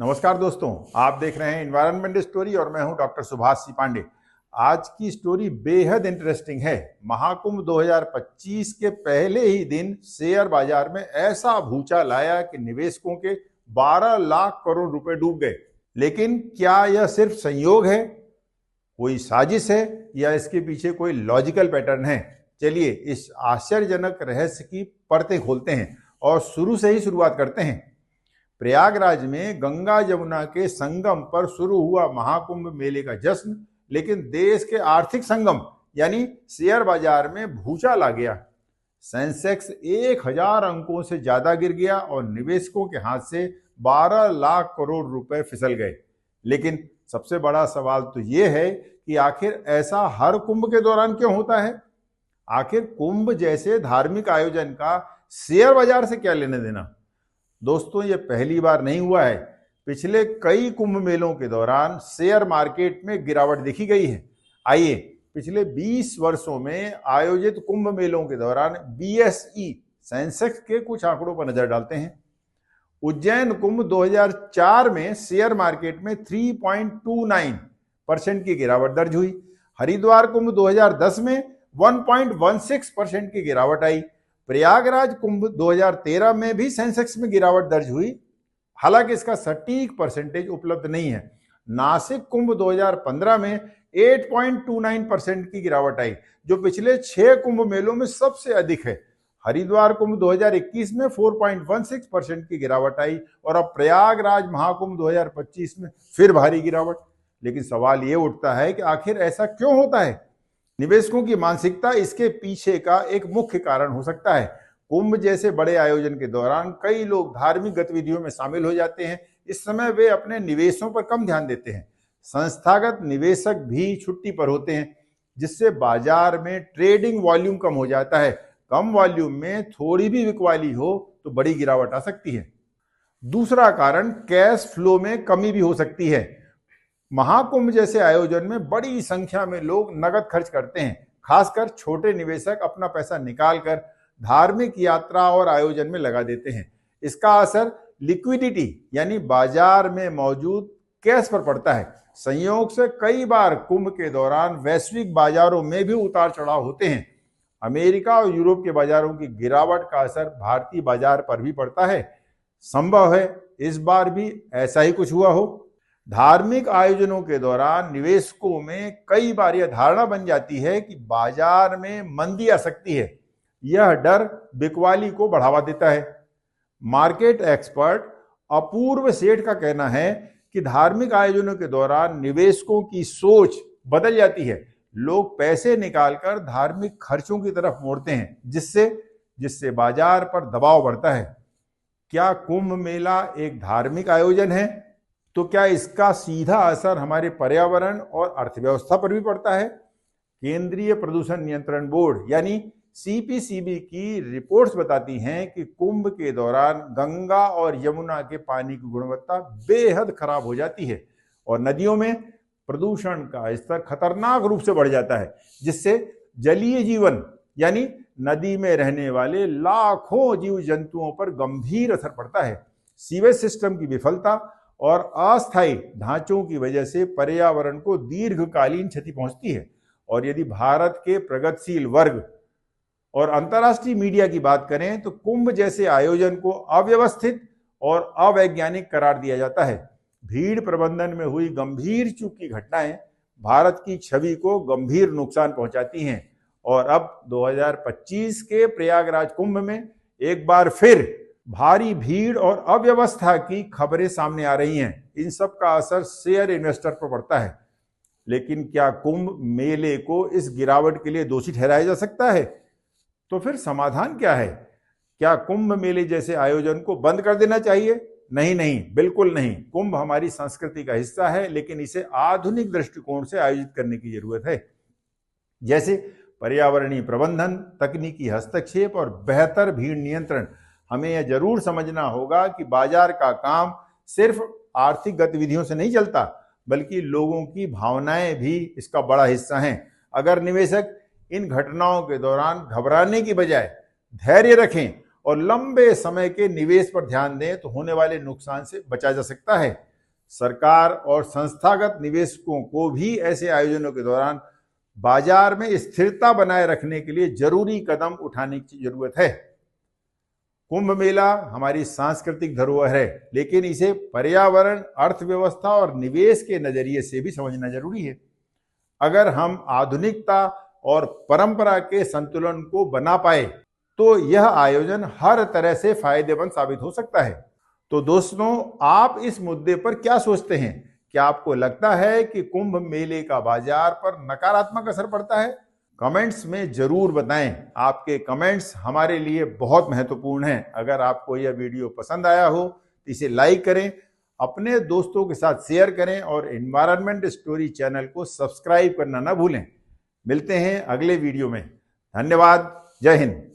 नमस्कार दोस्तों, आप देख रहे हैं इन्वायरमेंट स्टोरी और मैं हूं डॉक्टर सुभाष सी पांडे। आज की स्टोरी बेहद इंटरेस्टिंग है। महाकुंभ 2025 के पहले ही दिन शेयर बाजार में ऐसा भूचाल आया कि निवेशकों के 12 लाख करोड़ रुपए डूब गए। लेकिन क्या यह सिर्फ संयोग है, कोई साजिश है या इसके पीछे कोई लॉजिकल पैटर्न है? चलिए इस आश्चर्यजनक रहस्य की परतें खोलते हैं और शुरू से ही शुरुआत करते हैं। प्रयागराज में गंगा यमुना के संगम पर शुरू हुआ महाकुंभ मेले का जश्न, लेकिन देश के आर्थिक संगम यानी शेयर बाजार में भूचाल आ गया। सेंसेक्स 1000 अंकों से ज्यादा गिर गया और निवेशकों के हाथ से 12 लाख करोड़ रुपए फिसल गए। लेकिन सबसे बड़ा सवाल तो यह है कि आखिर ऐसा हर कुंभ के दौरान क्यों होता है? आखिर कुंभ जैसे धार्मिक आयोजन का शेयर बाजार से क्या लेने देना? दोस्तों, ये पहली बार नहीं हुआ है। पिछले कई कुंभ मेलों के दौरान शेयर मार्केट में गिरावट देखी गई है। आइए पिछले 20 वर्षों में आयोजित कुंभ मेलों के दौरान BSE सेंसेक्स के कुछ आंकड़ों पर नजर डालते हैं। उज्जैन कुंभ 2004 में शेयर मार्केट में 3.29% की गिरावट दर्ज हुई। हरिद्वार कुंभ 2010 में 1.16% की गिरावट आई। प्रयागराज कुंभ 2013 में भी सेंसेक्स में गिरावट दर्ज हुई, हालांकि इसका सटीक परसेंटेज उपलब्ध नहीं है। नासिक कुंभ 2015 में 8.29% की गिरावट आई, जो पिछले 6 कुंभ मेलों में सबसे अधिक है। हरिद्वार कुंभ 2021 में 4.16% की गिरावट आई और अब प्रयागराज महाकुंभ 2025 में फिर भारी गिरावट। लेकिन सवाल ये उठता है कि आखिर ऐसा क्यों होता है? निवेशकों की मानसिकता इसके पीछे का एक मुख्य कारण हो सकता है। कुंभ जैसे बड़े आयोजन के दौरान कई लोग धार्मिक गतिविधियों में शामिल हो जाते हैं। इस समय वे अपने निवेशों पर कम ध्यान देते हैं। संस्थागत निवेशक भी छुट्टी पर होते हैं, जिससे बाजार में ट्रेडिंग वॉल्यूम कम हो जाता है। कम वॉल्यूम में थोड़ी भी बिकवाली हो तो बड़ी गिरावट आ सकती है। दूसरा कारण कैश फ्लो में कमी भी हो सकती है। महाकुंभ जैसे आयोजन में बड़ी संख्या में लोग नकद खर्च करते हैं। खासकर छोटे निवेशक अपना पैसा निकालकर धार्मिक यात्रा और आयोजन में लगा देते हैं। इसका असर लिक्विडिटी यानी बाजार में मौजूद कैश पर पड़ता है। संयोग से कई बार कुंभ के दौरान वैश्विक बाजारों में भी उतार चढ़ाव होते हैं। अमेरिका और यूरोप के बाजारों की गिरावट का असर भारतीय बाजार पर भी पड़ता है। संभव है इस बार भी ऐसा ही कुछ हुआ हो। धार्मिक आयोजनों के दौरान निवेशकों में कई बार यह धारणा बन जाती है कि बाजार में मंदी आ सकती है। यह डर बिकवाली को बढ़ावा देता है। मार्केट एक्सपर्ट अपूर्व सेठ का कहना है कि धार्मिक आयोजनों के दौरान निवेशकों की सोच बदल जाती है। लोग पैसे निकालकर धार्मिक खर्चों की तरफ मोड़ते हैं, जिससे बाजार पर दबाव बढ़ता है। क्या कुंभ मेला एक धार्मिक आयोजन है? तो क्या इसका सीधा असर हमारे पर्यावरण और अर्थव्यवस्था पर भी पड़ता है? केंद्रीय प्रदूषण नियंत्रण बोर्ड यानी CPCB की रिपोर्ट्स बताती हैं कि कुंभ के दौरान गंगा और यमुना के पानी की गुणवत्ता बेहद खराब हो जाती है और नदियों में प्रदूषण का स्तर खतरनाक रूप से बढ़ जाता है, जिससे जलीय जीवन यानी नदी में रहने वाले लाखों जीव जंतुओं पर गंभीर असर पड़ता है। सीवेज सिस्टम की विफलता और अस्थायी ढांचों की वजह से पर्यावरण को दीर्घकालीन क्षति पहुंचती है। और यदि भारत के प्रगतिशील वर्ग और अंतर्राष्ट्रीय मीडिया की बात करें तो कुंभ जैसे आयोजन को अव्यवस्थित और अवैज्ञानिक करार दिया जाता है। भीड़ प्रबंधन में हुई गंभीर चूक की घटनाएं भारत की छवि को गंभीर नुकसान पहुंचाती हैं और अब 2025 के प्रयागराज कुंभ में एक बार फिर भारी भीड़ और अव्यवस्था की खबरें सामने आ रही हैं। इन सब का असर शेयर इन्वेस्टर पर पड़ता है। लेकिन क्या कुंभ मेले को इस गिरावट के लिए दोषी ठहराया जा सकता है? तो फिर समाधान क्या है? क्या कुंभ मेले जैसे आयोजन को बंद कर देना चाहिए? नहीं, बिल्कुल नहीं। कुंभ हमारी संस्कृति का हिस्सा है, लेकिन इसे आधुनिक दृष्टिकोण से आयोजित करने की जरूरत है, जैसे पर्यावरणीय प्रबंधन, तकनीकी हस्तक्षेप और बेहतर भीड़ नियंत्रण। हमें यह जरूर समझना होगा कि बाजार का काम सिर्फ आर्थिक गतिविधियों से नहीं चलता, बल्कि लोगों की भावनाएं भी इसका बड़ा हिस्सा हैं। अगर निवेशक इन घटनाओं के दौरान घबराने की बजाय धैर्य रखें और लंबे समय के निवेश पर ध्यान दें तो होने वाले नुकसान से बचा जा सकता है। सरकार और संस्थागत निवेशकों को भी ऐसे आयोजनों के दौरान बाजार में स्थिरता बनाए रखने के लिए जरूरी कदम उठाने की जरूरत है। कुंभ मेला हमारी सांस्कृतिक धरोहर है, लेकिन इसे पर्यावरण, अर्थव्यवस्था और निवेश के नजरिए से भी समझना जरूरी है। अगर हम आधुनिकता और परंपरा के संतुलन को बना पाए तो यह आयोजन हर तरह से फायदेमंद साबित हो सकता है। तो दोस्तों, आप इस मुद्दे पर क्या सोचते हैं? क्या आपको लगता है कि कुंभ मेले का बाजार पर नकारात्मक असर पड़ता है? कमेंट्स में जरूर बताएं। आपके कमेंट्स हमारे लिए बहुत महत्वपूर्ण हैं। अगर आपको यह वीडियो पसंद आया हो तो इसे लाइक करें, अपने दोस्तों के साथ शेयर करें और एनवायरनमेंट स्टोरी चैनल को सब्सक्राइब करना ना भूलें। मिलते हैं अगले वीडियो में। धन्यवाद। जय हिंद।